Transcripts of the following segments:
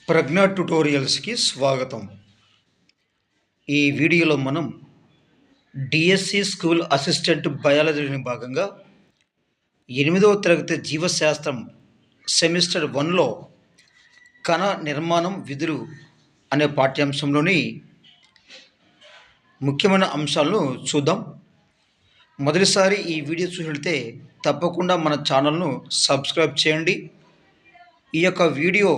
ప్రజ్ఞ ట్యుటోరియల్స్కి స్వాగతం. ఈ వీడియోలో మనం డిఎస్సి స్కూల్ అసిస్టెంట్ బయాలజీని భాగంగా 8వ తరగతి జీవశాస్త్రం సెమిస్టర్ 1లో కణ నిర్మాణం విధులు అనే పాఠ్యాంశంలోని ముఖ్యమైన అంశాలను చూద్దాం. మొదటిసారి ఈ వీడియో చూసినట్లయితే తప్పకుండా మన ఛానల్ను సబ్స్క్రైబ్ చేయండి. ఈ యొక్క వీడియో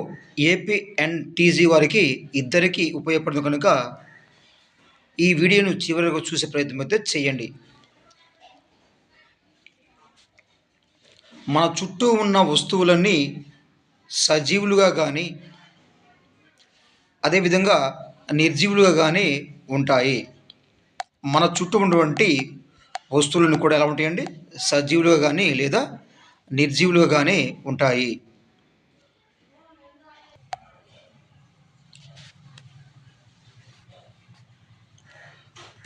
ఏపీఎన్టీజీ వారికి ఇద్దరికీ ఉపయోగపడుతుంది కనుక ఈ వీడియోను చివరిగా చూసే ప్రయత్నం అయితే చేయండి. మన చుట్టూ ఉన్న వస్తువులన్నీ సజీవులుగా కానీ అదేవిధంగా నిర్జీవులుగా కానీ ఉంటాయి. మన చుట్టూ ఉన్నటువంటి వస్తువులను కూడా ఎలా ఉంటాయండి? సజీవులుగా కానీ లేదా నిర్జీవులుగా కానీ ఉంటాయి.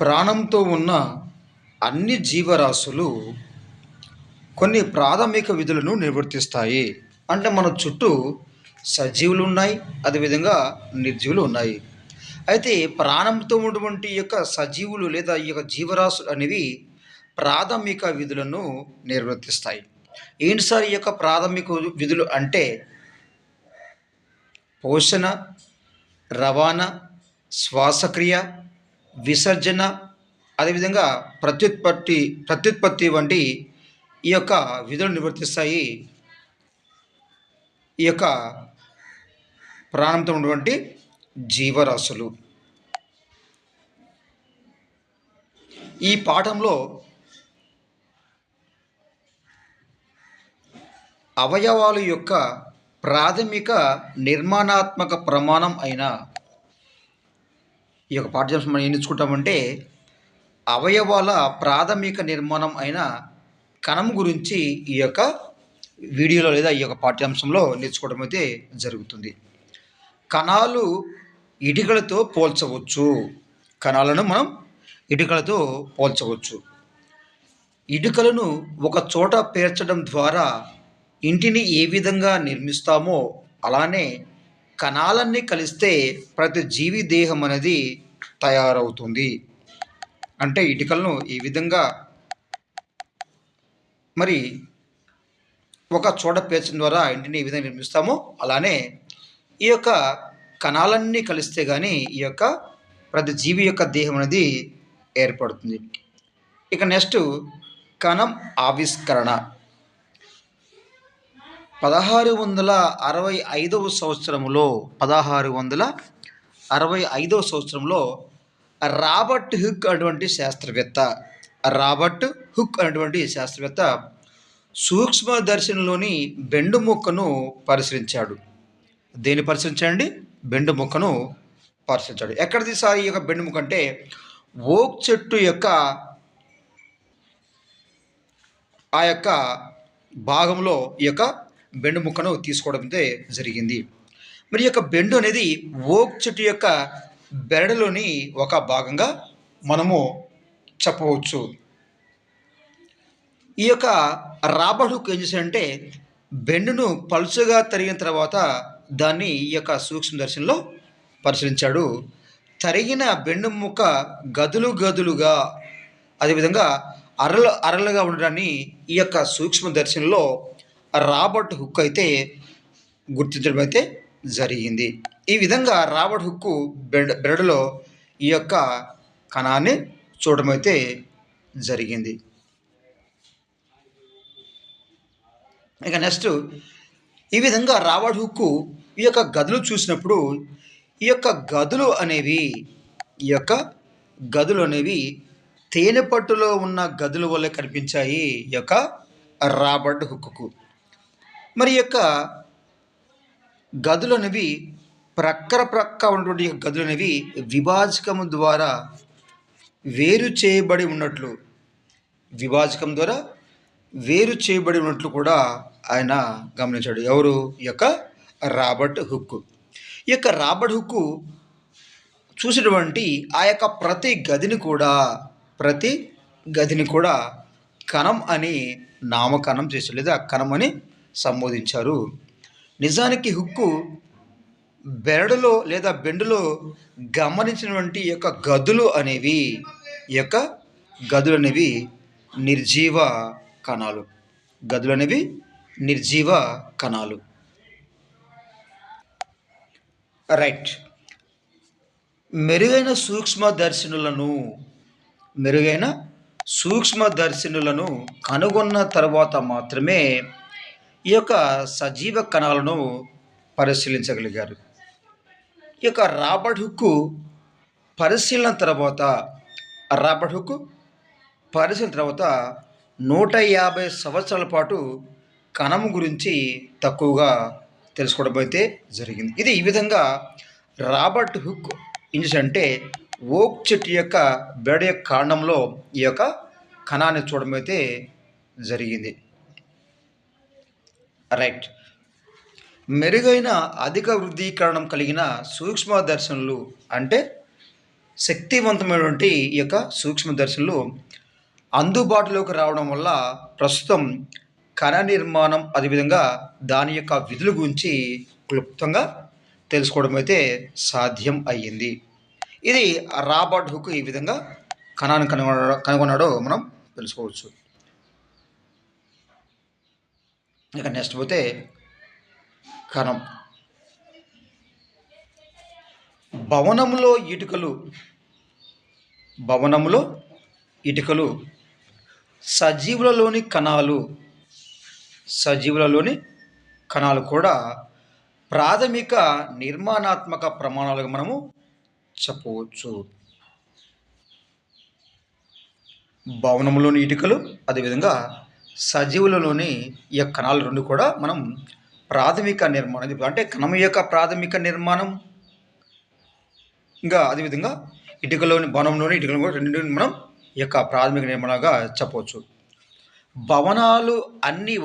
ప్రాణంతో ఉన్న అన్ని జీవరాశులు కొన్ని ప్రాథమిక విధులను నిర్వర్తిస్తాయి. అంటే మన చుట్టూ సజీవులు ఉన్నాయి, అదేవిధంగా నిర్జీవులు ఉన్నాయి. అయితే ప్రాణంతో ఉన్నటువంటి యొక్క సజీవులు లేదా ఈ యొక్క జీవరాశులు అనేవి ప్రాథమిక విధులను నిర్వర్తిస్తాయి. ఏంటి సార్ ఈ యొక్క ప్రాథమిక విధులు అంటే? పోషణ, రవాణా, శ్వాసక్రియ, విసర్జన, అదేవిధంగా ప్రత్యుత్పత్తి వంటి ఈ యొక్క విధులు నిర్వర్తిస్తాయి ఈ యొక్క ప్రాణంతో ఉన్నటువంటి జీవరాశులు. ఈ పాఠంలో అవయవాలు యొక్క ప్రాథమిక నిర్మాణాత్మక ప్రమాణం అయిన ఈ యొక్క పాఠ్యాంశం మనం ఏం నేర్చుకుంటామంటే అవయవాల ప్రాథమిక నిర్మాణం అయిన కణం గురించి ఈ యొక్క వీడియోలో లేదా ఈ యొక్క పాఠ్యాంశంలో నేర్చుకోవడం అయితే జరుగుతుంది. కణాలు ఇటుకలతో పోల్చవచ్చు. కణాలను మనం ఇటుకలతో పోల్చవచ్చు. ఇటుకలను ఒక చోట పేర్చడం ద్వారా ఇంటిని ఏ విధంగా నిర్మిస్తామో అలానే కణాలన్నీ కలిస్తే ప్రతి జీవి దేహం అనేది తయారవుతుంది. అంటే ఇటుకలను ఈ విధంగా మరి ఒక చోట పేర్చడం ద్వారా ఇంటిని ఏ విధంగా నిర్మిస్తామో అలానే ఈ యొక్క కణాలన్నీ కలిస్తే కానీ ఈ యొక్క ప్రతి జీవి యొక్క దేహం అనేది ఏర్పడుతుంది. ఇక నెక్స్ట్ కణం ఆవిష్కరణ. 1665వ సంవత్సరంలో రాబర్ట్ హుక్ అటువంటి శాస్త్రవేత్త సూక్ష్మదర్శినిలోని బెండు ముక్కను పరిశీలించాడు. దేని పరిశీలించండి? బెండు ముక్కను పరిశీలించాడు. ఎక్కడిది సార్ ఈ యొక్క బెండు ముక్క అంటే ఓక్ చెట్టు యొక్క ఆ యొక్క భాగంలో ఈ యొక్క బెండు ముక్కను తీసుకోవడం అయితే జరిగింది. మరి యొక్క బెండు అనేది ఓక్ చెట్టు యొక్క బెరడులోని ఒక భాగంగా మనము చెప్పవచ్చు. ఈ యొక్క రాబర్ట్ హుక్ ఏం చేశాడంటే బెండును పలుచగా తరిగిన తర్వాత దాన్ని ఈ యొక్క సూక్ష్మదర్శినిలో పరిశీలించాడు. తరిగిన బెండు ముక్క గదులుగా అదేవిధంగా అరలుగా ఉండడాన్ని ఈ యొక్క సూక్ష్మదర్శినిలో రాబర్ట్ హుక్ అయితే గుర్తించడం అయితే జరిగింది. ఈ విధంగా రాబర్ట్ హుక్ బెరడులో ఈ యొక్క కణాన్ని చూడడం అయితే జరిగింది. ఇక నెక్స్ట్ ఈ విధంగా రాబర్ట్ హుక్ ఈ యొక్క గదులు చూసినప్పుడు ఈ యొక్క గదులు అనేవి తేనె పట్టులో ఉన్న గదుల వల్లే కనిపించాయి ఈ యొక్క రాబర్ట్ హుక్కు. మరి యొక్క గదులు అనేవి ప్రక్క ఉన్నటువంటి గదులు అనేవి విభాజకం ద్వారా వేరు చేయబడి ఉన్నట్లు కూడా ఆయన గమనించాడు. ఎవరు? ఈ యొక్క రాబర్ట్ హుక్. ఈ యొక్క రాబర్ట్ హుక్ చూసినటువంటి ఆ యొక్క ప్రతి గదిని కూడా కణం అని నామకరణం చేశారు లేదా కణం అని సంబోధించారు. నిజానికి హుక్కు బెరడులో లేదా బెండులో గమనించినటువంటి ఈ యొక్క ఈ యొక్క గదులు అనేవి నిర్జీవ కణాలు. గదులు అనేవి నిర్జీవ కణాలు. రైట్. మెరుగైన మెరుగైన సూక్ష్మదర్శినులను కనుగొన్న తర్వాత మాత్రమే ఈ యొక్క సజీవ కణాలను పరిశీలించగలిగారు. ఈ యొక్క రాబర్ట్ హుక్ పరిశీలన తర్వాత రాబర్ట్ హుక్ పరిశీలన తర్వాత 150 సంవత్సరాల పాటు కణము గురించి తక్కువగా తెలుసుకోవడం అయితే జరిగింది. ఇది ఈ విధంగా రాబర్ట్ హుక్ ఏం చేశాడంటే ఓక్ చెట్టు యొక్క బెరడు యొక్క కాండంలో ఈ యొక్క కణాన్ని చూడడం అయితే జరిగింది. రైట్. మెరుగైన అధిక వృద్ధీకరణం కలిగిన సూక్ష్మదర్శనులు అంటే శక్తివంతమైనటువంటి ఈ యొక్క సూక్ష్మదర్శనులు అందుబాటులోకి రావడం వల్ల ప్రస్తుతం కణ నిర్మాణం అదేవిధంగా దాని యొక్క విధుల గురించి క్లుప్తంగా తెలుసుకోవడం అయితే సాధ్యం అయ్యింది. ఇది రాబర్ట్ హుక్ ఈ విధంగా కణాన్ని కనుగొన్నాడో మనం తెలుసుకోవచ్చు. ఇక నెక్స్ట్ పోతే కణం. భవనంలో ఇటుకలు సజీవులలోని కణాలు కూడా ప్రాథమిక నిర్మాణాత్మక ప్రమాణాలుగా మనము చెప్పవచ్చు. భవనంలోని ఇటుకలు అదేవిధంగా సజీవులలోని ఈ కణాలు రెండు కూడా మనం ప్రాథమిక నిర్మాణం అంటే కణం యొక్క ప్రాథమిక నిర్మాణం, ఇంకా అదేవిధంగా భవనంలోని ఇటుకలు కూడా రెండు మనం ఈ యొక్క ప్రాథమిక నిర్మాణంగా చెప్పవచ్చు. భవనాలు అన్నీ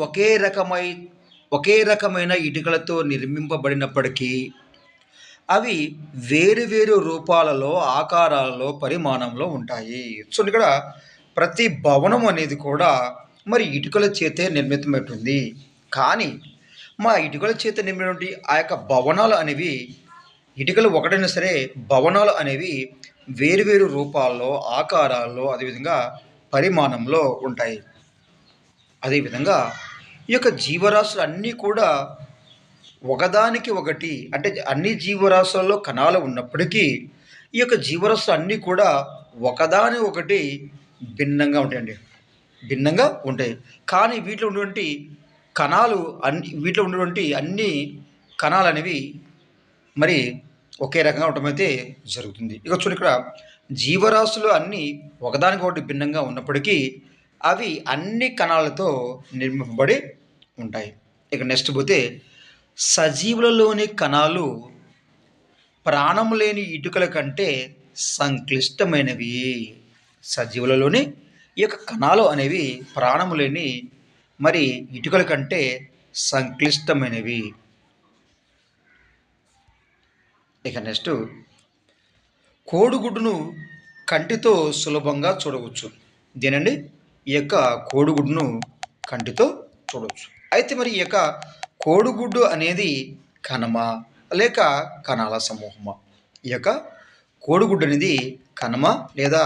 ఒకే రకమైన ఇటుకలతో నిర్మింపబడినప్పటికీ అవి వేరు వేరు రూపాలలో, ఆకారాలలో, పరిమాణంలో ఉంటాయి. సో ఇక్కడ ప్రతి భవనం అనేది కూడా మరి ఇటుకల చేతే నిర్మితమవుతుంది. కానీ ఇటుకల చేత నిర్మితమైనటువంటి ఆ యొక్క భవనాలు అనేవి ఇటుకలు ఒకటైనా సరే భవనాలు అనేవి వేరువేరు రూపాల్లో, ఆకారాల్లో, అదేవిధంగా పరిమాణంలో ఉంటాయి. అదేవిధంగా ఈ యొక్క జీవరాశులు అన్నీ కూడా ఒకదానికి ఒకటి అంటే అన్ని జీవరాశులలో కణాలు ఉన్నప్పటికీ ఈ యొక్క జీవరాశులు అన్నీ కూడా ఒకదాని ఒకటి భిన్నంగా ఉంటాయి. కానీ వీటిలో ఉన్నటువంటి అన్ని కణాలు అనేవి మరి ఒకే రకంగా ఉండటం అయితే జరుగుతుంది. ఇక చూడండి, ఇక్కడ జీవరాశులు అన్నీ ఒకదానికొకటి భిన్నంగా ఉన్నప్పటికీ అవి అన్ని కణాలతో నిర్మింపబడి ఉంటాయి. ఇక నెక్స్ట్ పోతే సజీవులలోని కణాలు ప్రాణం లేని ఇటుకల కంటే సంక్లిష్టమైనవి. సజీవులలోని ఈ యొక్క కణాలు అనేవి ప్రాణము లేని మరి ఇటుకల కంటే సంక్లిష్టమైనవి. ఇక నెక్స్ట్ కోడిగుడ్డును కంటితో సులభంగా చూడవచ్చు. ఇదేనండి ఈ యొక్క కోడిగుడ్డును కంటితో చూడవచ్చు. అయితే మరి ఈ యొక్క కోడిగుడ్డు అనేది కణమా లేక కణాల సమూహమా? ఈ యొక్క కోడిగుడ్డు అనేది కణమా లేదా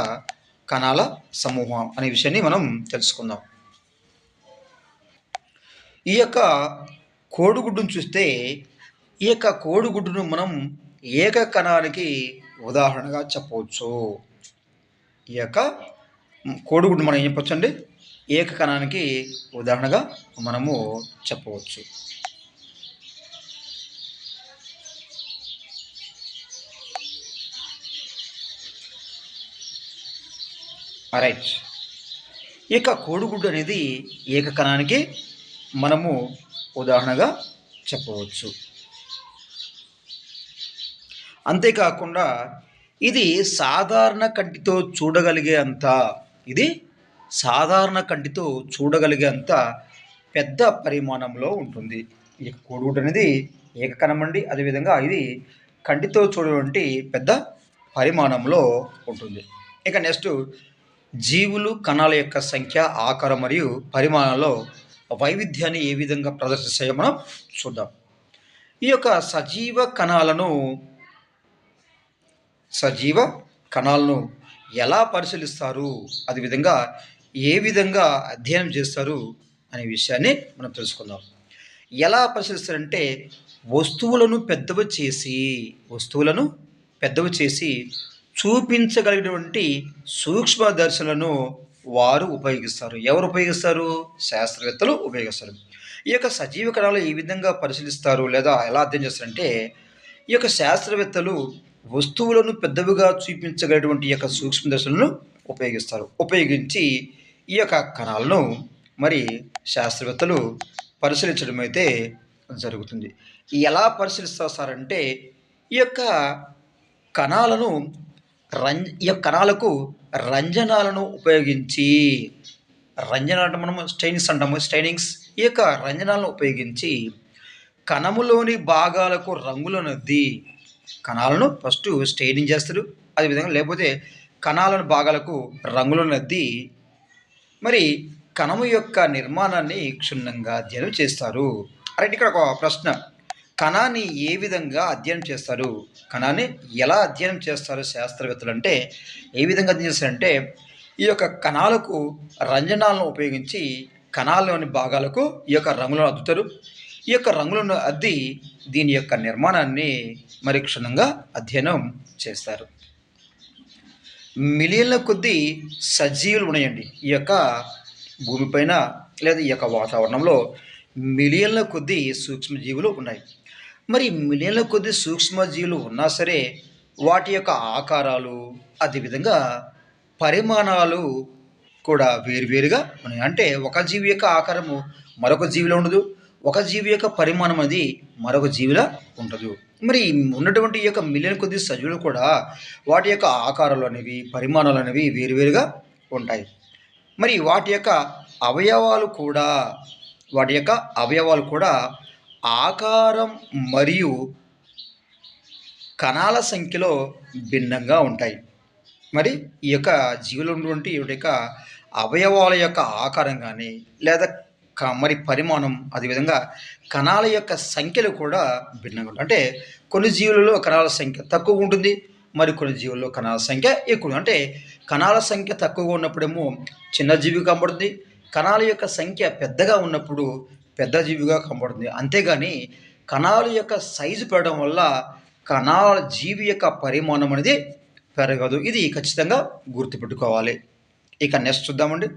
కణాల సమూహం అనే విషయాన్ని మనం తెలుసుకుందాం. ఈ యొక్క కోడిగుడ్డును చూస్తే ఈ యొక్క కోడిగుడ్డును మనం ఏక కణానికి ఉదాహరణగా చెప్పవచ్చు. ఈ యొక్క కోడిగుడ్డు మనం ఏం చెప్పవచ్చు అండి, ఏక కణానికి ఉదాహరణగా మనము చెప్పవచ్చు. రైట్. ఈ యొక్క కోడిగుడ్డు అనేది ఏక కణానికి మనము ఉదాహరణగా చెప్పవచ్చు. అంతేకాకుండా ఇది సాధారణ కంటితో చూడగలిగే అంత పెద్ద పరిమాణంలో ఉంటుంది. ఈ కోడిగుడ్డు అనేది ఏకకణం అండి. అదేవిధంగా ఇది కంటితో చూడటువంటి పెద్ద పరిమాణంలో ఉంటుంది. ఇక నెక్స్ట్ జీవులు కణాల యొక్క సంఖ్య, ఆకారం మరియు పరిమాణంలో వైవిధ్యాన్ని ఏ విధంగా ప్రదర్శిస్తాయో మనం చూద్దాం. ఈ యొక్క సజీవ కణాలను ఎలా పరిశీలిస్తారు? అదే విధంగా ఏ విధంగా అధ్యయనం చేస్తారు అనే విషయాన్ని మనం తెలుసుకుందాం. ఎలా పరిశీలిస్తారంటే వస్తువులను పెద్దవి చేసి వస్తువులను పెద్దవి చేసి చూపించగలిగినటువంటి సూక్ష్మదర్శులను వారు ఉపయోగిస్తారు. ఎవరు ఉపయోగిస్తారు? శాస్త్రవేత్తలు ఉపయోగిస్తారు. ఈ యొక్క సజీవ కణాలు ఏ విధంగా పరిశీలిస్తారు లేదా ఎలా అర్థం చేస్తారంటే ఈ యొక్క శాస్త్రవేత్తలు వస్తువులను పెద్దవిగా చూపించగలిగినటువంటి ఈ యొక్క సూక్ష్మదర్శులను ఉపయోగిస్తారు. ఉపయోగించి ఈ యొక్క కణాలను మరి శాస్త్రవేత్తలు పరిశీలించడం అయితే జరుగుతుంది. ఎలా పరిశీలిస్తారు సార్ అంటే ఈ యొక్క కణాలను ఈ యొక్క కణాలకు రంజనాలను ఉపయోగించి రంజన అంటే మనము స్టెయినింగ్స్ అంటాము. స్టెయినింగ్స్ ఈ యొక్క రంజనాలను ఉపయోగించి కణములోని భాగాలకు రంగులను అద్ది కణాలను ఫస్ట్ స్టెయినింగ్ చేస్తారు. అదేవిధంగా లేకపోతే కణాలను భాగాలకు రంగులను అద్ది మరి కణము యొక్క నిర్మాణాన్ని క్షుణ్ణంగా అధ్యయనం చేస్తారు. రైట్, ఇక్కడ ఒక ప్రశ్న. కణాన్ని ఏ విధంగా అధ్యయనం చేస్తారు? కణాన్ని ఎలా అధ్యయనం చేస్తారు శాస్త్రవేత్తలు అంటే ఏ విధంగా అధ్యయనం చేస్తారంటే ఈ యొక్క కణాలకు రంజనాలను ఉపయోగించి కణాల్లోని భాగాలకు ఈ యొక్క రంగులను అద్దుతారు. ఈ యొక్క రంగులను అద్ది దీని యొక్క నిర్మాణాన్ని మరి క్షుణ్ణంగా అధ్యయనం చేస్తారు. మిలియన్ల కొద్దీ సజీవులు ఉన్నాయండి ఈ యొక్క భూమిపైన లేదా ఈ యొక్క వాతావరణంలో. మిలియన్ల కొద్దీ సూక్ష్మజీవులు ఉన్నాయి. మరి మిలియన్ల కొద్దీ సూక్ష్మజీవులు ఉన్నా సరే వాటి యొక్క ఆకారాలు అదేవిధంగా పరిమాణాలు కూడా వేరువేరుగా ఉన్నాయి. అంటే ఒక జీవి యొక్క ఆకారము మరొక జీవిలో ఉండదు, ఒక జీవి యొక్క పరిమాణం అది మరొక జీవిలా ఉండదు. మరి ఉన్నటువంటి ఈ యొక్క మిలియన్ కొద్ది సజీవులు కూడా వాటి యొక్క ఆకారాలు అనేవి పరిమాణాలు అనేవి వేరువేరుగా ఉంటాయి. మరి వాటి యొక్క అవయవాలు కూడా ఆకారం మరియు కణాల సంఖ్యలో భిన్నంగా ఉంటాయి. మరి ఈ యొక్క జీవులు ఉన్నటువంటి ఈ యొక్క అవయవాల యొక్క ఆకారం కానీ లేదా మరి పరిమాణం అదేవిధంగా కణాల యొక్క సంఖ్యలు కూడా భిన్నంగా ఉంటాయి. అంటే కొన్ని జీవులలో కణాల సంఖ్య తక్కువ ఉంటుంది, మరి కొన్ని జీవుల్లో కణాల సంఖ్య ఎక్కువ. అంటే కణాల సంఖ్య తక్కువగా ఉన్నప్పుడేమో చిన్న జీవి కనబడుతుంది, కణాల యొక్క సంఖ్య పెద్దగా ఉన్నప్పుడు పెద్ద జీవిగా కనబడుతుంది. అంతేగాని కణాల యొక్క సైజు పెరగడం వల్ల కణాల జీవి యొక్క పరిమాణం అనేది పెరగదు. ఇది ఖచ్చితంగా గుర్తుపెట్టుకోవాలి. ఇక నెక్స్ట్ చూద్దామండి.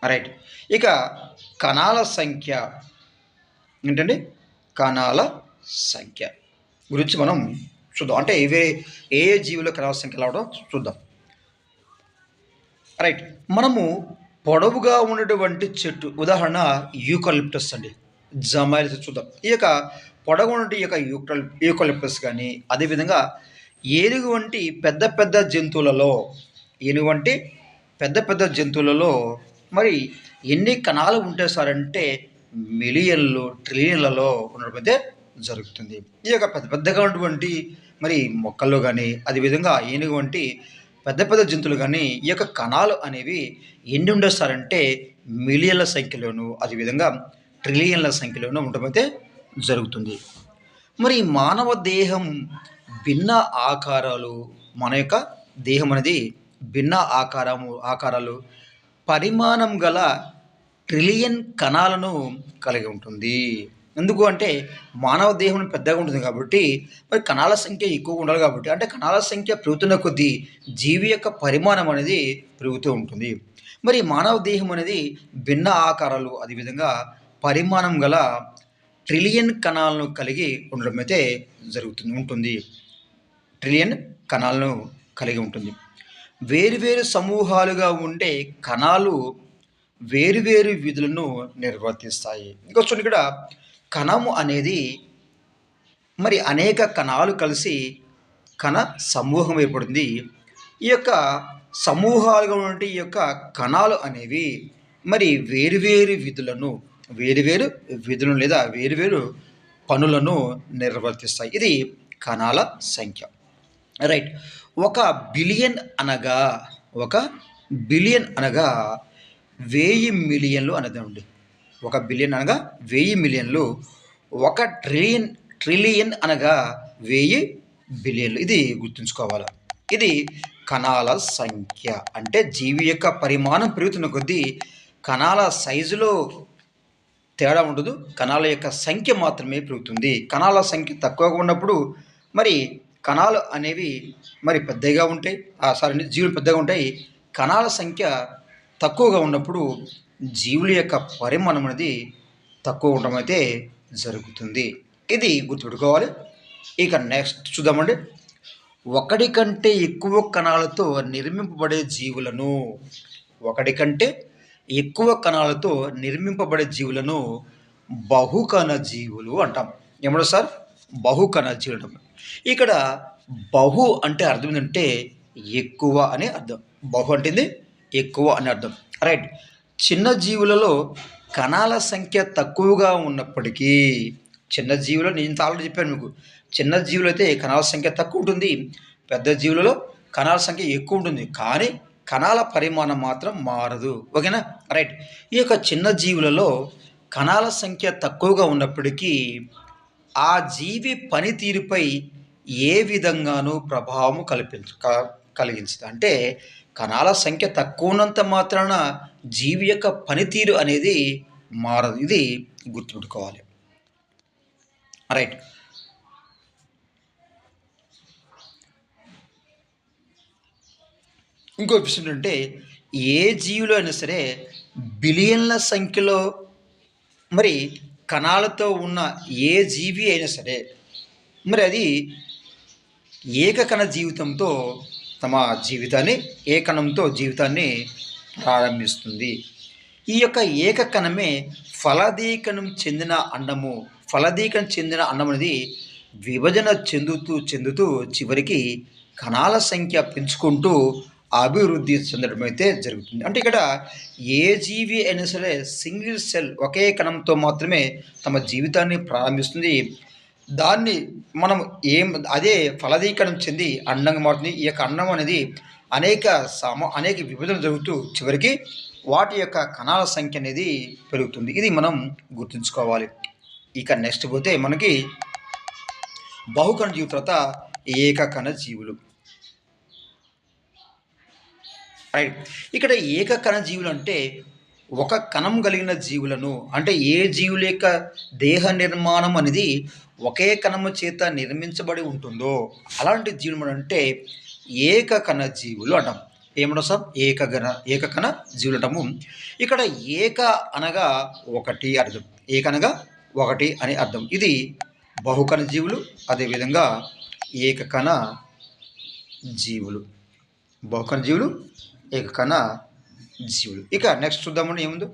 రైట్, ఇక కణాల సంఖ్య ఏంటండి? కణాల సంఖ్య గురించి మనం చూద్దాం. అంటే ఏ జీవుల కణాల సంఖ్య రావడం చూద్దాం. రైట్, మనము పొడవుగా ఉన్నటువంటి చెట్టు ఉదాహరణ యూకలిప్టస్ అండి, జమైల్స్ చూద్దాం. ఈ యొక్క పొడవు ఉన్నటువంటి ఈ యొక్క యూకలిప్టస్ కానీ అదేవిధంగా ఏనుగు వంటి పెద్ద పెద్ద జంతువులలో మరి ఎన్ని కణాలు ఉంటాయి సార్ అంటే మిలియన్లు ట్రిలియన్లలో ఉండడం జరుగుతుంది. ఈ యొక్క పెద్దగా ఉన్నటువంటి మరి మొక్కల్లో కానీ అదేవిధంగా ఏనుగు వంటి పెద్ద పెద్ద జంతువులు కానీ ఈ యొక్క కణాలు అనేవి ఎన్ని ఉండేస్తారంటే మిలియన్ల సంఖ్యలోను అదేవిధంగా ట్రిలియన్ల సంఖ్యలోనూ ఉండడం జరుగుతుంది. మరి మానవ దేహం భిన్న ఆకారాలు, మన యొక్క దేహం అనేది భిన్న ఆకారాలు పరిమాణం గల ట్రిలియన్ కణాలను కలిగి ఉంటుంది. ఎందుకు అంటే మానవ దేహం పెద్దగా ఉంటుంది కాబట్టి మరి కణాల సంఖ్య ఎక్కువగా ఉండాలి కాబట్టి, అంటే కణాల సంఖ్య పెరుగుతున్న కొద్దీ జీవి యొక్క పరిమాణం అనేది పెరుగుతూ ఉంటుంది. మరి మానవ దేహం అనేది భిన్న ఆకారాలు అదేవిధంగా పరిమాణం గల ట్రిలియన్ కణాలను కలిగి ఉండడం అయితే ఉంటుంది. ట్రిలియన్ కణాలను కలిగి ఉంటుంది. వేరువేరు సమూహాలుగా ఉండే కణాలు వేరువేరు విధులను నిర్వర్తిస్తాయి. ఇంకా చూడండి, ఇక్కడ కణము అనేది మరి అనేక కణాలు కలిసి కణ సమూహం ఏర్పడింది. ఈ యొక్క సమూహాలుగా ఉండే ఈ యొక్క కణాలు అనేవి మరి వేరువేరు విధులను లేదా వేరువేరు పనులను నిర్వర్తిస్తాయి. ఇది కణాల సంఖ్య. రైట్, ఒక బిలియన్ అనగా 1000 మిలియన్లు అనేదండి. 1 బిలియన్ అనగా 1000 మిలియన్లు. 1 ట్రిలియన్ అనగా 1000 బిలియన్లు. ఇది గుర్తుంచుకోవాలి. ఇది కణాల సంఖ్య. అంటే జీవి యొక్క పరిమాణం పెరుగుతున్న కొద్దీ కణాల సైజులో తేడా ఉండదు. కణాల యొక్క సంఖ్య మాత్రమే పెరుగుతుంది. కణాల సంఖ్య తక్కువగా ఉన్నప్పుడు మరి కణాలు అనేవి మరి పెద్దగా ఉంటాయి. జీవులు పెద్దగా ఉంటాయి. కణాల సంఖ్య తక్కువగా ఉన్నప్పుడు జీవుల యొక్క పరిమాణం అనేది తక్కువ ఉండడం అయితే జరుగుతుంది. ఇది గుర్తుపెట్టుకోవాలి. ఇక నెక్స్ట్ చూద్దామండి. ఒకటి కంటే ఎక్కువ కణాలతో నిర్మింపబడే జీవులను బహుకణ జీవులు అంటాం. ఏమన్నా సార్? బహుకణ జీవులు అంటాం. ఇక్కడ బహు అంటే అర్థం ఏంటంటే ఎక్కువ అని అర్థం. బహు అంటే ఎక్కువ అని అర్థం. రైట్. చిన్న జీవులలో కణాల సంఖ్య తక్కువగా ఉన్నప్పటికీ, చిన్న జీవులు నేను ఆల్రెడీ చెప్పాను మీకు, చిన్న జీవులు అయితే కణాల సంఖ్య తక్కువ ఉంటుంది. పెద్ద జీవులలో కణాల సంఖ్య ఎక్కువ ఉంటుంది. కానీ కణాల పరిమాణం మాత్రం మారదు. ఓకేనా? రైట్. ఈ యొక్క చిన్న జీవులలో కణాల సంఖ్య తక్కువగా ఉన్నప్పటికీ ఆ జీవి పనితీరుపై ఏ విధంగానూ ప్రభావం కలిగించదు. అంటే కణాల సంఖ్య తక్కువ ఉన్నంత మాత్రాన జీవి యొక్క పనితీరు అనేది మారదు. ఇది గుర్తుపెట్టుకోవాలి. రైట్. ఇంకో విషయం ఏంటంటే ఏ జీవులు అయినా సరే బిలియన్ల సంఖ్యలో మరి కణాలతో ఉన్న ఏ జీవి అయినా సరే మరి అది ఏకకణ జీవితంతో ఏకణంతో జీవితాన్ని ప్రారంభిస్తుంది. ఈ యొక్క ఏకకణమే ఫలదీకరణం చెందిన అండము. ఫలదీకరణం చెందిన అండం అనేది విభజన చెందుతూ చివరికి కణాల సంఖ్య పెంచుకుంటూ అభివృద్ధి చెందడం అయితే జరుగుతుంది. అంటే ఇక్కడ ఏ జీవి అయినా సరే సింగిల్ సెల్, ఒకే కణంతో మాత్రమే తమ జీవితాన్ని ప్రారంభిస్తుంది. దాన్ని మనం అదే ఫలదీకరణం చెంది అండంగా మారుతుంది. ఈ యొక్క అండం అనేది అనేక విభజనలు జరుగుతూ చివరికి వాటి యొక్క కణాల సంఖ్య అనేది పెరుగుతుంది. ఇది మనం గుర్తుంచుకోవాలి. ఇక నెక్స్ట్ పోతే మనకి బహుకణ జీవుల తర్వాత ఏకకణ జీవులు. రైట్. ఇక్కడ ఏకకణ జీవులు అంటే ఒక కణం కలిగిన జీవులను, అంటే ఏ జీవుల యొక్క దేహ నిర్మాణం అనేది ఒకే కణము చేత నిర్మించబడి ఉంటుందో అలాంటి జీవులు అంటే ఏకకణ జీవులు అంటాం. ఏమంటాం సార్? ఏకకణ జీవులు అంటాము. ఇక్కడ ఏక అనగా ఒకటి అర్థం. ఏకనగా ఒకటి అని అర్థం. ఇది బహుకణ జీవులు. అదేవిధంగా ఏకకణ జీవులు. బహుకణ జీవులు, ఏకకణ జీవులు. ఇక నెక్స్ట్ చూద్దామండి ఏముందో.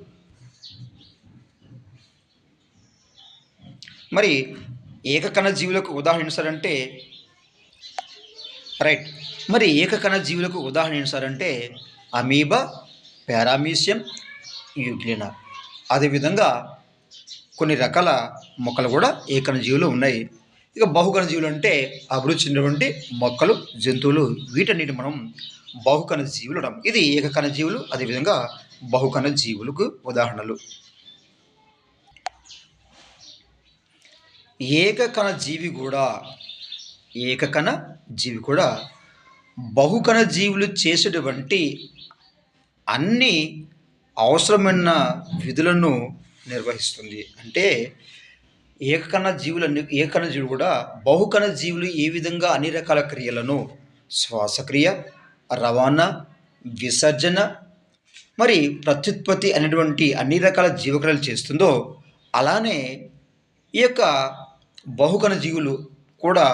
మరి ఏకకణ జీవులకు ఉదాహరణ ఏంటంటే రైట్. మరి ఏకకణ జీవులకు ఉదాహరణ ఏంటంటే అమీబా, పారామీషియం, యూగ్లినా. అదేవిధంగా కొన్ని రకాల మొక్కలు కూడా ఏకకణ జీవులు ఉన్నాయి. ఇక బహుకణ జీవులు అంటే అభివృద్ధి చెందినటువంటి మొక్కలు, జంతువులు, వీటన్నిటి మనం బహుకణ జీవులు అంటాం. ఇది ఏకకణ జీవులు. అదేవిధంగా బహుకణ జీవులకు ఉదాహరణలు. ఏకకణ జీవి కూడా బహుకణ జీవులు చేసేటువంటి అన్ని అవసరమైన విధులను నిర్వహిస్తుంది. అంటే ఏకకణ జీవులు కూడా బహుకణ జీవులు ఏ విధంగా అన్ని రకాల క్రియలను, శ్వాసక్రియ, రవాణా, విసర్జన, మరి ప్రత్యుత్పత్తి అనేటువంటి అన్ని రకాల జీవక్రియలు చేస్తుందో అలానే ఈ యొక్క బహుకణ జీవులు కూడా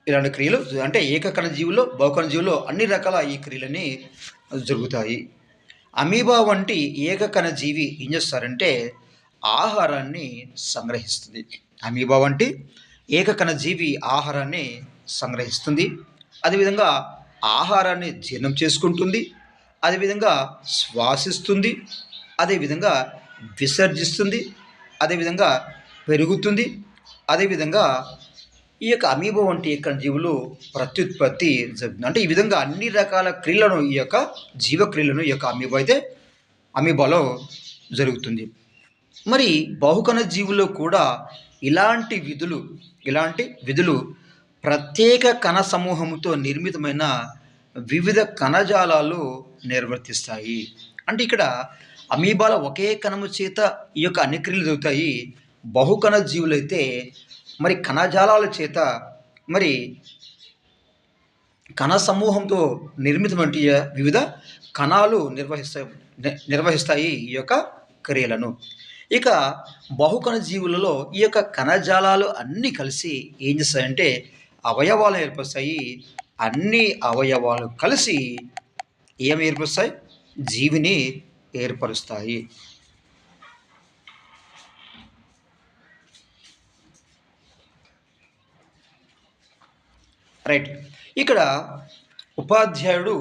ఇలాంటి క్రియలు, అంటే ఏకకణ జీవుల్లో, బహుకణ జీవుల్లో అన్ని రకాల ఈ క్రియలని జరుగుతాయి. అమీబా వంటి ఏకకణ జీవి ఏం చేస్తారంటే ఆహారాన్ని సంగ్రహిస్తుంది. అమీబా వంటి ఏకకణ జీవి ఆహారాన్ని సంగ్రహిస్తుంది. అదేవిధంగా ఆహారాన్ని జీర్ణం చేసుకుంటుంది. అదేవిధంగా శ్వాసిస్తుంది. అదేవిధంగా విసర్జిస్తుంది. అదేవిధంగా పెరుగుతుంది. అదేవిధంగా ఈ యొక్క అమీబా వంటి ఏకకణ జీవులు ప్రత్యుత్పత్తి జరుగుతుంది. అంటే ఈ విధంగా అన్ని రకాల క్రియలను, ఈ యొక్క జీవక్రియలను ఈ యొక్క అమీబా అయితే అమీబాలో జరుగుతుంది. మరి బహుకణ జీవుల్లో కూడా ఇలాంటి విధులు ఇలాంటి విధులు ప్రత్యేక కణ సమూహముతో నిర్మితమైన వివిధ కణజాలాలు నిర్వర్తిస్తాయి. అంటే ఇక్కడ అమీబాల ఒకే కణము చేత ఈ యొక్క అన్ని క్రియలు జరుగుతాయి. బహుకణ జీవులైతే మరి కణజాలాల చేత మరి కణ సమూహంతో నిర్మితమైన వివిధ కణాలు నిర్వహిస్తాయి ఈ యొక్క క్రియలను. ఇక బహుకణ జీవులలో ఈ యొక్క కణజాలాలు అన్నీ కలిసి ఏం చేస్తాయంటే అవయవాలు ఏర్పరుస్తాయి. అన్ని అవయవాలు కలిసి ఏమి ఏర్పరుస్తాయి? జీవిని ఏర్పరుస్తాయి. రైట్. ఇక్కడ ఉపాధ్యాయుడు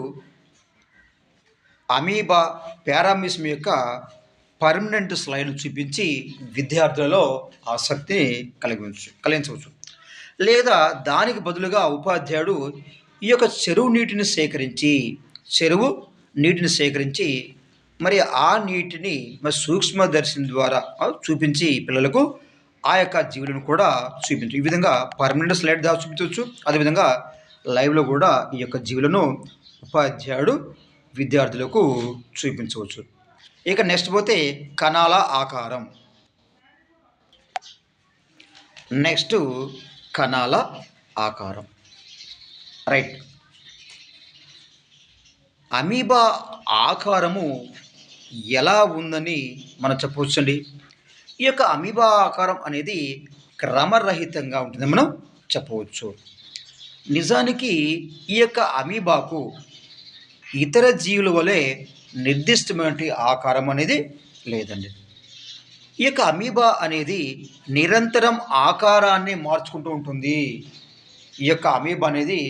అమీబా పారామిస్మ్ యొక్క పర్మనెంట్ స్లైడ్ను చూపించి విద్యార్థులలో ఆసక్తిని కలిగించవచ్చు. లేదా దానికి బదులుగా ఉపాధ్యాయుడు ఈ యొక్క చెరువు నీటిని సేకరించి మరి ఆ నీటిని మరి సూక్ష్మదర్శిని ద్వారా చూపించి పిల్లలకు ఆ యొక్క జీవులను కూడా చూపించు. ఈ విధంగా పర్మనెంట్ స్లైడ్ ద్వారా చూపించవచ్చు. అదేవిధంగా లైవ్లో కూడా ఈ యొక్క జీవులను ఉపాధ్యాయుడు విద్యార్థులకు చూపించవచ్చు. ఇక నెక్స్ట్ పోతే కణాల ఆకారం. నెక్స్ట్ కణాల ఆకారం. రైట్. అమీబా ఆకారము ఎలా ఉందని మనం చెప్పవచ్చండి. ఈ యొక్క అమీబా ఆకారం అనేది క్రమరహితంగా ఉంటుందని మనం చెప్పవచ్చు. నిజానికి ఈ యొక్క అమీబాకు ఇతర జీవుల వలె నిర్దిష్టమైన ఆకారం అనేది లేదండి. ఈ యొక్క అమీబా అనేది నిరంతరం ఆకారాన్ని మార్చుకుంటూ ఉంటుంది. ఈ యొక్క అమీబా అనేది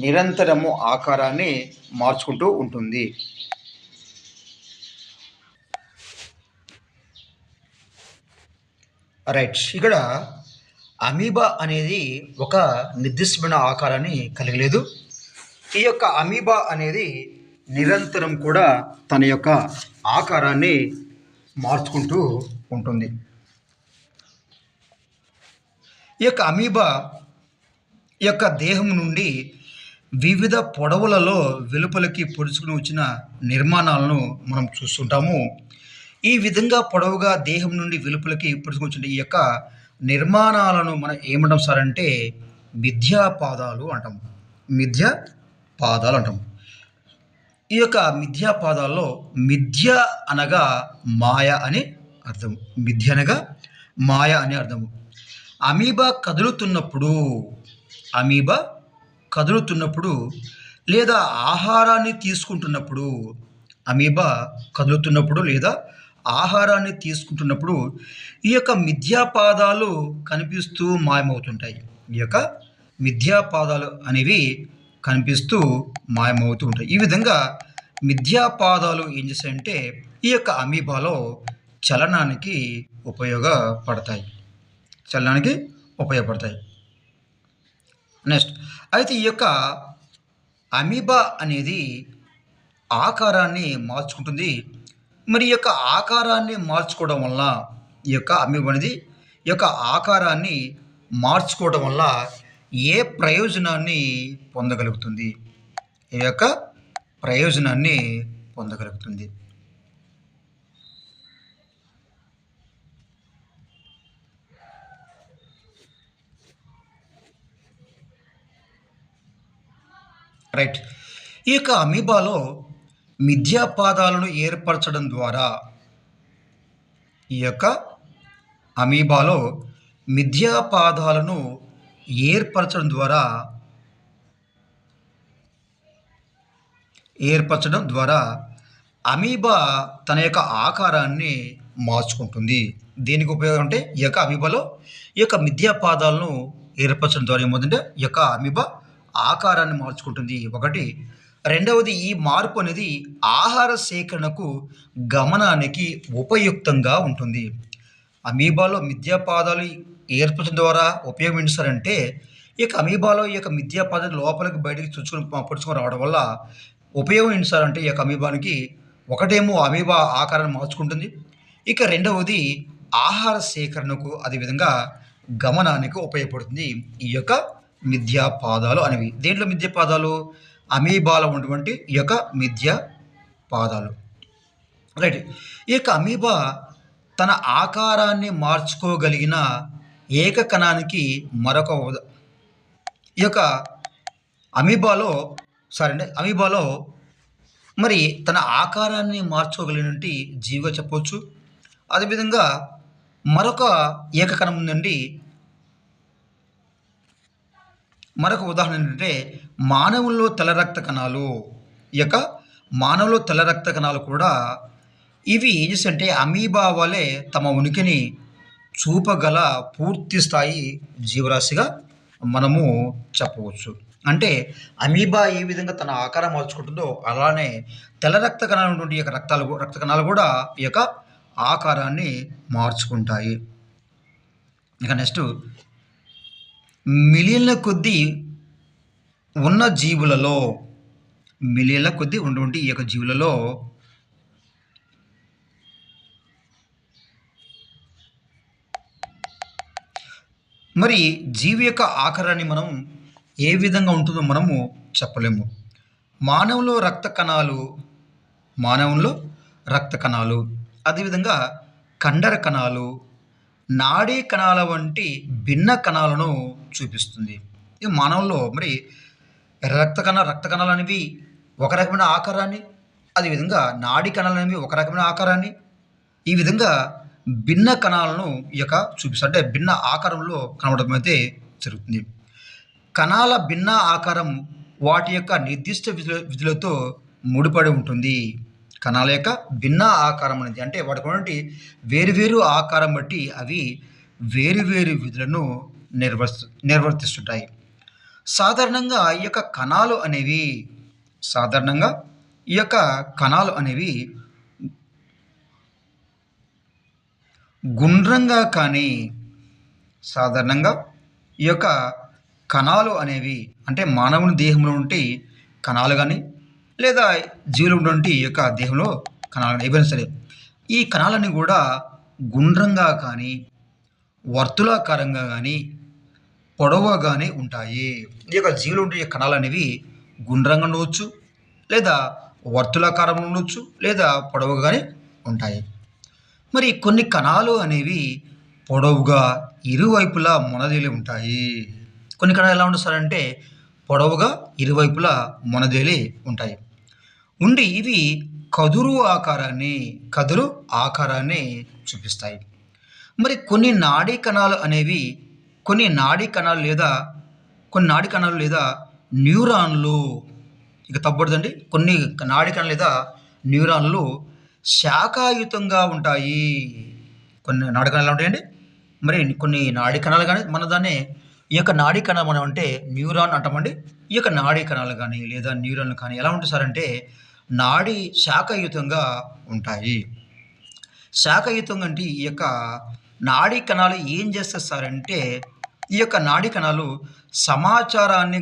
నిరంతరము ఆకారాన్ని మార్చుకుంటూ ఉంటుంది. రైట్. ఇక్కడ అమీబా అనేది ఒక నిర్దిష్టమైన ఆకారాన్ని కలిగి లేదు. ఈ యొక్క అమీబా అనేది నిరంతరం కూడా తన యొక్క ఆకారాన్ని మార్చుకుంటూ ఉంటుంది. ఈ యొక్క అమీబా యొక్క దేహం నుండి వివిధ పొడవులలో వెలుపలికి పొడుచుకుని వచ్చిన నిర్మాణాలను మనం చూస్తుంటాము. ఈ విధంగా పొడవుగా దేహం నుండి వెలుపలికి పొడుచుకుని వచ్చిన ఈ యొక్క నిర్మాణాలను మనం ఏమంటాం సార్ అంటే మిథ్యాపాదాలు అంటాము. మిథ్యాపాదాలు అంటాము. ఈ యొక్క మిథ్యాపాదాల్లో మిథ్య అనగా మాయ అని అర్థము. మిథ్య అనగా మాయ అని అర్థము. అమీబా కదులుతున్నప్పుడు లేదా ఆహారాన్ని తీసుకుంటున్నప్పుడు ఈ యొక్క మిథ్యాపాదాలు కనిపిస్తూ మాయమవుతుంటాయి. ఈ యొక్క మిథ్యాపాదాలు అనేవి కనిపిస్తూ మాయమవుతూ ఉంటాయి. ఈ విధంగా మిథ్యాపాదాలు ఏం చేస్తాయంటే ఈ యొక్క అమీబాలో చలనానికి ఉపయోగపడతాయి. నెక్స్ట్ అయితే ఈ యొక్క అమీబా అనేది ఆకారాన్ని మార్చుకుంటుంది. మరి ఈ యొక్క ఆకారాన్ని మార్చుకోవడం వల్ల ఈ యొక్క అమీబా అనేది ఈ యొక్క ఆకారాన్ని మార్చుకోవడం వల్ల ఏ ప్రయోజనాన్ని పొందగలుగుతుంది? ఈ యొక్క ప్రయోజనాన్ని పొందగలుగుతుంది. రైట్. ఈ యొక్క అమీబాలో మిథ్యాపాదాలను ఏర్పరచడం ద్వారా అమీబా తన యొక్క ఆకారాన్ని మార్చుకుంటుంది. దీనికి ఉపయోగం అంటే ఈ యొక్క అమీబాలో ఈ యొక్క మిథ్యాపాదాలను ఏర్పరచడం ద్వారా ఏమవుతుందంటే ఈ యొక్క అమీబా ఆకారాన్ని మార్చుకుంటుంది. ఒకటి. రెండవది, ఈ మార్పు అనేది ఆహార సేకరణకు గమనానికి ఉపయుక్తంగా ఉంటుంది. అమీబాలో మిథ్యాపాదాలు ఏర్పరచడం ద్వారా ఉపయోగం ఏంటి సార్ అంటే ఈ యొక్క అమీబాలో ఈ యొక్క మిథ్యాపాదాలు లోపలికి బయటికి పొడుచుకొని రావడం వల్ల ఉపయోగం ఏంటి సార్ అంటే ఈ యొక్క అమీబానికి ఒకటేమో అమీబా ఆకారాన్ని మార్చుకుంటుంది. ఇక రెండవది ఆహార సేకరణకు అదేవిధంగా గమనానికి ఉపయోగపడుతుంది ఈ యొక్క మిథ్యా పాదాలు అనేవి. దేంట్లో మిథ్య పాదాలు? అమీబాలో ఉన్నటువంటి ఈ యొక్క మిథ్య పాదాలు. రైట్. ఈ యొక్క అమీబా తన ఆకారాన్ని మార్చుకోగలిగిన ఏక కణానికి మరొక ఈ యొక్క అమీబాలో మరి తన ఆకారాన్ని మార్చుకోగలిగినటువంటి జీవిగా చెప్పవచ్చు. అదేవిధంగా మరొక ఏకకణం ఉందండి. మరొక ఉదాహరణ ఏంటంటే మానవుల్లో తెల్ల రక్త కణాలు. ఈ యొక్క మానవుల్లో తెల్ల రక్త కణాలు కూడా ఇవి ఏం చేస్తాయంటే అమీబా వలె తమ ఉనికిని చూపగల పూర్తి స్థాయి జీవరాశిగా మనము చెప్పవచ్చు. అంటే అమీబా ఏ విధంగా తన ఆకారం మార్చుకుంటుందో అలానే తెల్ల రక్త కణాలు ఉన్నటువంటి ఈ యొక్క రక్త కణాలు కూడా ఈ యొక్క ఆకారాన్ని మార్చుకుంటాయి. ఇక నెక్స్ట్ మిలియన్ల కొద్దీ ఉన్న జీవులలో మిలియన్ల కొద్దీ ఉన్నటువంటి ఈ యొక్క జీవులలో మరి జీవి యొక్క ఆకారాన్ని మనం ఏ విధంగా ఉంటుందో మనము చెప్పలేము. మానవులో రక్త కణాలు అదేవిధంగా కండర కణాలు, నాడీ కణాల వంటి భిన్న కణాలను చూపిస్తుంది. ఈ మానవుల్లో మరి రక్త కణాలు అనేవి ఒక రకమైన ఆకారాన్ని, అదేవిధంగా నాడీ కణాలు అనేవి ఒక రకమైన ఆకారాన్ని, ఈ విధంగా భిన్న కణాలను ఈ యొక్క చూపిస్తుంది. అంటే భిన్న ఆకారంలో కనబడడం అయితే జరుగుతుంది. కణాల భిన్న ఆకారం వాటి యొక్క నిర్దిష్ట విధులతో ముడిపడి ఉంటుంది. కణాల యొక్క భిన్న ఆకారం అనేది అంటే వాటికి ఉన్నటువంటి వేరువేరు ఆకారం బట్టి అవి వేరువేరు విధులను నిర్వర్తిస్తుంటాయి. సాధారణంగా ఈ యొక్క కణాలు అనేవి గుండ్రంగా కానీ అంటే మానవుని దేహంలో ఉంటే కణాలు కానీ లేదా జీవులు ఉన్నటువంటి ఈ యొక్క దేహంలో కణాలు ఏవైనా సరే ఈ కణాలన్నీ కూడా గుండ్రంగా కానీ వర్తులాకారంగా కానీ పొడవుగా కానీ ఉంటాయి. ఈ యొక్క జీవులు ఉండే కణాలు అనేవి గుండ్రంగా ఉండవచ్చు, లేదా వర్తులాకారంలో ఉండవచ్చు, లేదా పొడవుగా కానీ ఉంటాయి. మరి కొన్ని కణాలు అనేవి పొడవుగా ఇరువైపులా మొనదేలి ఉంటాయి. కొన్ని కణాలు ఎలా ఉంటాయంటే పొడవుగా ఇరువైపులా మొనదేలి ఉంటాయి. ఇవి కదురు ఆకారాన్ని చూపిస్తాయి. మరి కొన్ని నాడీ కణాలు లేదా న్యూరాన్లు, ఇక తప్పబడదండి, కొన్ని నాడీ కణాలు లేదా న్యూరాన్లు శాఖాయుతంగా ఉంటాయి. కొన్ని నాడీ కణాలు ఎలా ఉంటాయండి? మరి కొన్ని నాడీ కణాలు కానీ మన దాన్ని ఈ యొక్క నాడీ కణాలు మనం అంటే న్యూరాన్ అంటామండి. ఈ యొక్క నాడీ కణాలు కానీ లేదా న్యూరాన్లు కానీ ఎలా ఉంటాయి సార్ అంటే నాడీ శాఖాయుతంగా ఉంటాయి. శాఖాయుతంగా అంటే ఈ యొక్క నాడీ కణాలు ఏం చేస్తారు సార్ అంటే ఈ యొక్క నాడీ కణాలు సమాచారాన్ని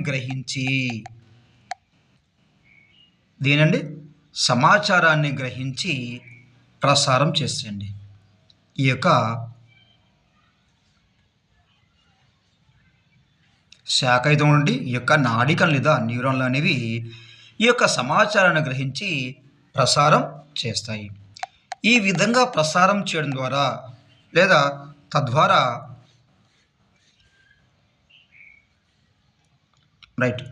గ్రహించి ప్రసారం చేస్తాయండి. ఈ యొక్క శాఖాయుతం నుండి ఈ యొక్క నాడీ కణాలు లేదా న్యూరాన్లు అనేవి ఈ యొక్క సమాచారాన్ని గ్రహించి ప్రసారం చేస్తాయి. ఈ విధంగా ప్రసారం చేయడం ద్వారా లేదా తద్వారా రైట్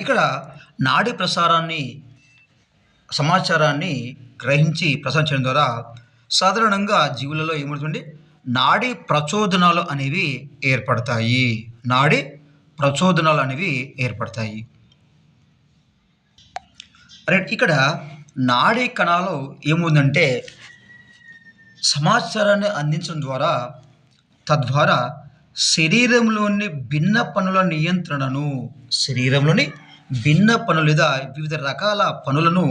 ఇక్కడ నాడీ సమాచారాన్ని గ్రహించి ప్రసారం చేయడం ద్వారా సాధారణంగా జీవులలో ఏమవుతుంది? నాడీ ప్రచోదనాలు అనేవి ఏర్పడతాయి. రైట్. ఇక్కడ నాడీ కణాలు ఏముందంటే సమాచారాన్ని అందించడం ద్వారా తద్వారా శరీరంలోని భిన్న పనుల లేదా వివిధ రకాల పనులను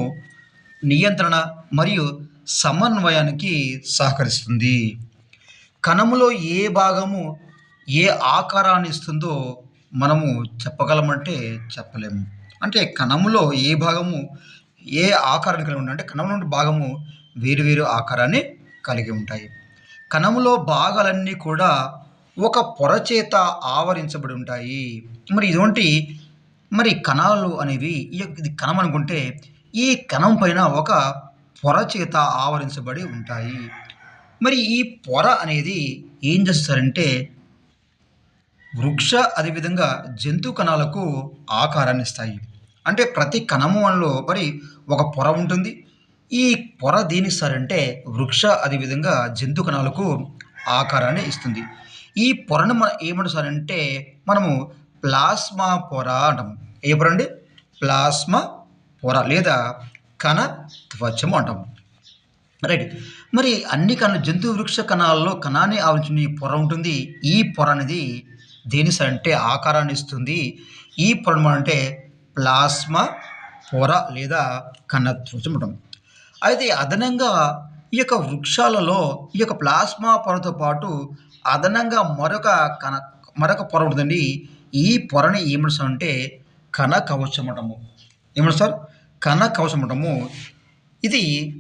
నియంత్రణ మరియు సమన్వయానికి సహకరిస్తుంది. కణములో ఏ భాగము ఏ ఆకారాన్ని ఇస్తుందో మనము చెప్పగలమంటే చెప్పలేము. అంటే కణములో ఏ భాగము ఏ ఆకారాన్ని కలిగి ఉంటాయి అంటే కణంలోని భాగము వేరు వేరు ఆకారాన్ని కలిగి ఉంటాయి. కణంలో భాగాలన్నీ కూడా ఒక పొర చేత ఆవరించబడి ఉంటాయి. మరి ఇటువంటి కణాలు అనేవి ఇది కణం అనుకుంటే ఈ కణం పైన ఒక పొర చేత ఆవరించబడి ఉంటాయి. మరి ఈ పొర అనేది ఏం చేస్తారంటే వృక్ష అదేవిధంగా జంతు కణాలకు ఆకారాన్ని ఇస్తాయి. అంటే ప్రతి కణములో మరి ఒక పొర ఉంటుంది. ఈ పొర దేనికి ఇస్తారంటే వృక్ష అదేవిధంగా జంతు కణాలకు ఆకారాన్ని ఇస్తుంది. ఈ పొరను మనం ఏమంటారంటే మనము ప్లాస్మా పొర అంటాము. ఏ పొర అండి? ప్లాస్మా పొర లేదా కణ త్వచము అంటాము. రైట్. మరి అన్ని జంతు వృక్ష కణాలలో కణాన్ని ఆవరించిన ఈ పొర ఉంటుంది. ఈ పొర అనేది దేని అంటే ఆకారాన్ని ఇస్తుంది. ఈ పొర అంటే ప్లాస్మా పొర లేదా కణత్వచం అంటాం. అయితే అదనంగా ఈ యొక్క వృక్షాలలో ఈ యొక్క ప్లాస్మా పొరతో పాటు అదనంగా మరొక పొర ఉంటుందండి. ఈ పొరని ఏమంటామంటే కణ కవచం అంటాము. ఏమంటారు సార్? కణ కవచం అంటాము. ఇది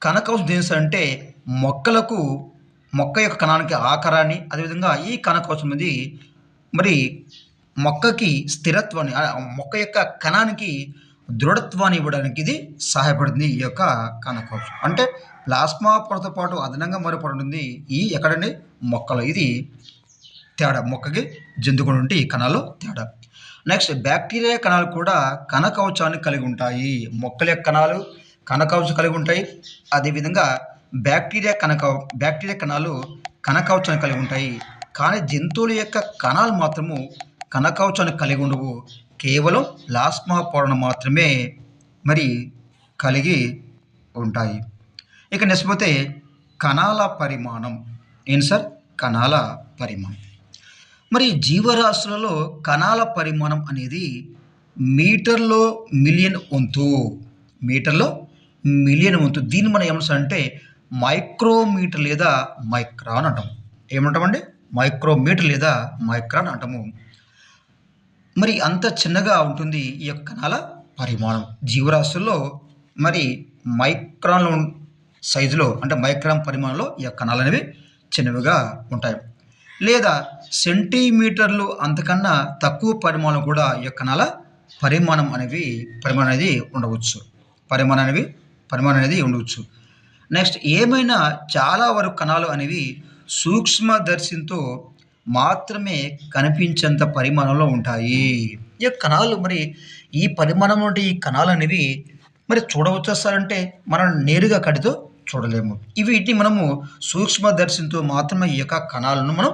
కణ కవచం దేని అంటే మొక్క యొక్క కణానికి ఆకారాన్ని అదేవిధంగా ఈ కణ కవచం అనేది మరి మొక్కకి స్థిరత్వాన్ని మొక్క యొక్క కణానికి దృఢత్వాన్ని ఇవ్వడానికి ఇది సహాయపడుతుంది. ఈ యొక్క కణ కవచం అంటే ప్లాస్మా పొరతో పాటు అదనంగా మరో పొర ఉంటుంది. ఈ ఎక్కడండి? మొక్కలో. ఇది తేడా మొక్కకి జంతువుకు నుండి కణాల్లో తేడా. నెక్స్ట్ బ్యాక్టీరియా కణాలు కూడా కణ కవచాన్ని కలిగి ఉంటాయి. మొక్కల యొక్క కణాలు కణ కవచం కలిగి ఉంటాయి. అదేవిధంగా బ్యాక్టీరియా కణాలు కణ కవచాన్ని కలిగి ఉంటాయి. కానీ జంతువుల యొక్క కణాలు మాత్రము కణ కవచాన్ని కలిగి ఉండవు. కేవలం ప్లాస్మా పొరను మాత్రమే మరి కలిగి ఉంటాయి. ఇక నెక్స్ట్ పోతే కణాల పరిమాణం. ఏంటి సార్? కణాల పరిమాణం. మరి జీవరాశులలో కణాల పరిమాణం అనేది మీటర్లో మిలియన్ వంతు. దీన్ని మనం ఏమంటామంటే మైక్రోమీటర్ లేదా మైక్రాన్ అంటాం. ఏమంటామండి? మైక్రోమీటర్ లేదా మైక్రాన్ అంటాము. మరి అంత చిన్నగా ఉంటుంది ఈ యొక్క కణాల పరిమాణం. జీవరాశుల్లో మరి మైక్రాన్ సైజులో అంటే మైక్రాన్ పరిమాణంలో ఈ యొక్క కణాలు అనేవి చిన్నవిగా ఉంటాయి. లేదా సెంటీమీటర్లు అంతకన్నా తక్కువ పరిమాణం కూడా ఈ యొక్క కణాల పరిమాణం అనేది ఉండవచ్చు. పరిమాణం అనేది ఉండవచ్చు. నెక్స్ట్ ఏమైనా చాలా వరకు కణాలు అనేవి సూక్ష్మదర్శినితో మాత్రమే కనిపించేంత పరిమాణంలో ఉంటాయి. ఈ కణాలు మరి ఈ పరిమాణం నుండి ఈ కణాలు అనేవి మరి చూడవచ్చు సార్ అంటే మనం నేరుగా కంటితో చూడలేము. వీటిని మనము సూక్ష్మదర్శినితో మాత్రమే ఈ యొక్క కణాలను మనం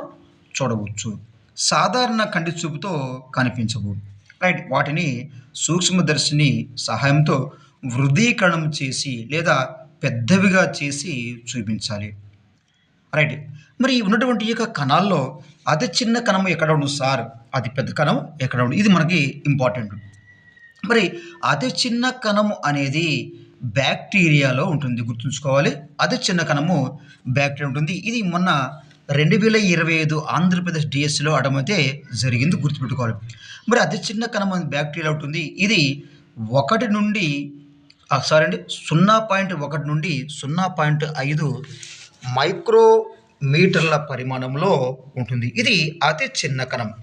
చూడవచ్చు. సాధారణ కంటి చూపుతో కనిపించవు. రైట్. వాటిని సూక్ష్మదర్శిని సహాయంతో వృద్ధీకరణం చేసి లేదా పెద్దవిగా చేసి చూపించాలి. రైట్. మరి ఉన్నటువంటి ఈ యొక్క కణాల్లో అతి చిన్న కణం ఎక్కడ ఉండదు సార్? అతి పెద్ద కణం ఎక్కడ ఉండదు? ఇది మనకి ఇంపార్టెంట్. మరి అతి చిన్న కణము అనేది బ్యాక్టీరియాలో ఉంటుంది. గుర్తుంచుకోవాలి. అతి చిన్న కణము బ్యాక్టీరియా ఉంటుంది. ఇది మొన్న 2025 ఆంధ్రప్రదేశ్ డిఎస్సిలో అడమైతే జరిగింది. గుర్తుపెట్టుకోవాలి. మరి అతి చిన్న కణం బ్యాక్టీరియా ఉంటుంది. ఇది 0.1 నుండి 0.5 మైక్రోమీటర్ల పరిమాణంలో ఉంటుంది. ఇది అతి చిన్న కణం.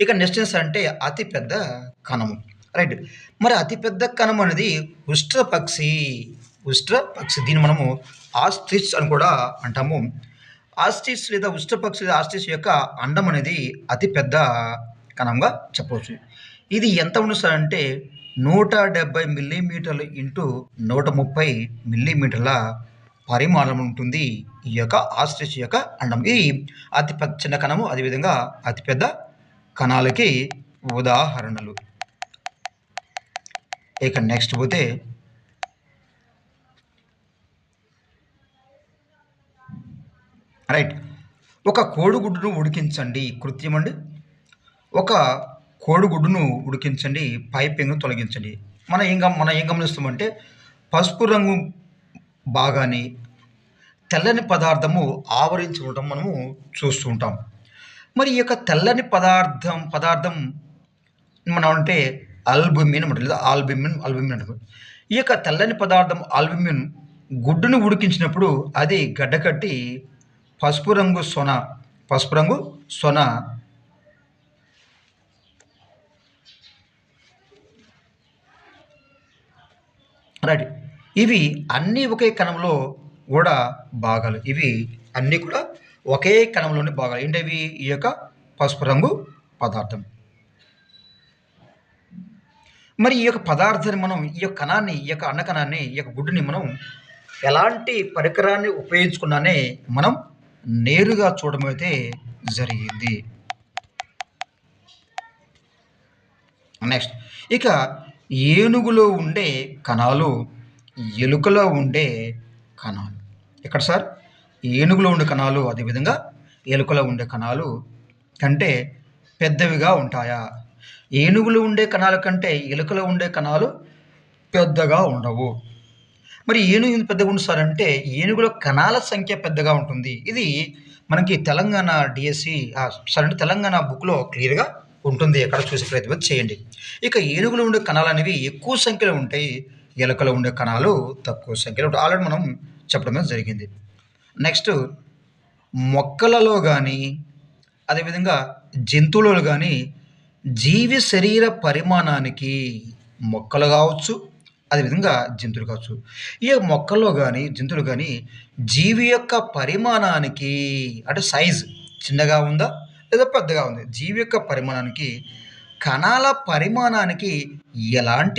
ఇక నెక్స్ట్ అంటే అతి పెద్ద కణము. రైట్. మరి అతి పెద్ద కణం అనేది ఉష్ట్రపక్షి. దీన్ని మనము ఆస్ట్రిచ్ అని కూడా అంటాము. ఆస్ట్రిచ్ లేదా ఉష్ట్రపక్షి ఆస్ట్రిచ్ యొక్క అండం అనేది అతి పెద్ద కణంగా చెప్పవచ్చు. ఇది ఎంత ఉంటుంది అంటే 170 మిల్లీమీటర్లు ఇంటూ 130 మిల్లీమీటర్ల పరిమాణం ఉంటుంది ఈ యొక్క ఆస్ట్రిచ్ యొక్క అండం. ఇది అతి చిన్న కణము, అదేవిధంగా అతిపెద్ద కణాలకి ఉదాహరణలు. ఇక నెక్స్ట్ పోతే రైట్. ఒక కోడిగుడ్డును ఉడికించండి. కృత్యం అండి. ఒక కోడిగుడ్డును ఉడికించండి, పైపింగ్ను తొలగించండి. మనం ఏం గమనిస్తామంటే పసుపు రంగు భాగాన్ని తెల్లని పదార్థము ఆవరించి ఉండటం మనము చూస్తూ ఉంటాం. మరి ఈ యొక్క తెల్లని పదార్థం మనం అంటే అల్బుమిన్ అంటారు, లేదా ఆల్బుమిన్ అంటారు. ఈ యొక్క తెల్లని పదార్థం ఆల్బుమిన్ గుడ్డును ఉడికించినప్పుడు అది గడ్డకట్టి పసుపు రంగు సొన పసుపు రంగు సొన రైట్. ఇవి అన్నీ ఒకే కణంలో కూడా భాగాలు. ఇవి అన్నీ కూడా ఒకే కణంలోని భాగాలు. ఏంటవి? ఈ యొక్క పసుపు రంగు పదార్థం. మరి ఈ యొక్క పదార్థాన్ని మనం ఈ యొక్క కణాన్ని, ఈ యొక్క అన్నకణాన్ని, ఈ యొక్క గుడ్డుని మనం ఎలాంటి పరికరాన్ని ఉపయోగించుకున్నానే మనం నేరుగా చూడడం అయితే జరిగింది. నెక్స్ట్ ఇక ఏనుగులో ఉండే కణాలు, ఎలుకలో ఉండే కణాలు. ఎక్కడ సార్? ఏనుగులో ఉండే కణాలు అదేవిధంగా ఎలుకలో ఉండే కణాలు కంటే పెద్దవిగా ఉంటాయా? ఏనుగులో ఉండే కణాల కంటే ఎలుకలో ఉండే కణాలు పెద్దగా ఉండవు. మరి ఏనుగు ఎందుకు పెద్దగా ఉంది సార్ అంటే, ఏనుగులో కణాల సంఖ్య పెద్దగా ఉంటుంది. ఇది మనకి తెలంగాణ డిఎస్సి సార్ అంటే తెలంగాణ బుక్‌లో క్లియర్‌గా ఉంటుంది. ఎక్కడ చూసే ప్రయత్నం చేయండి. ఇక ఏనుగులో ఉండే కణాలు అనేవి ఎక్కువ సంఖ్యలో ఉంటాయి. ఎలుకలో ఉండే కణాలు తక్కువ సంఖ్యలో ఉంటాయి. ఆల్రెడీ మనం చెప్పడమే జరిగింది. నెక్స్ట్ మొక్కలలో గానీ, అదేవిధంగా జంతువులలో గానీ జీవి శరీర పరిమాణానికి మొక్కలు కావచ్చు, అదేవిధంగా జంతువులు కావచ్చు. ఈ మొక్కల్లో గానీ, జంతువులు గానీ జీవి యొక్క పరిమాణానికి అంటే సైజ్ చిన్నగా ఉందా? లేదా పెద్దగా ఉంది? జీవి యొక్క పరిమాణానికి, కణాల పరిమాణానికి ఎలాంటి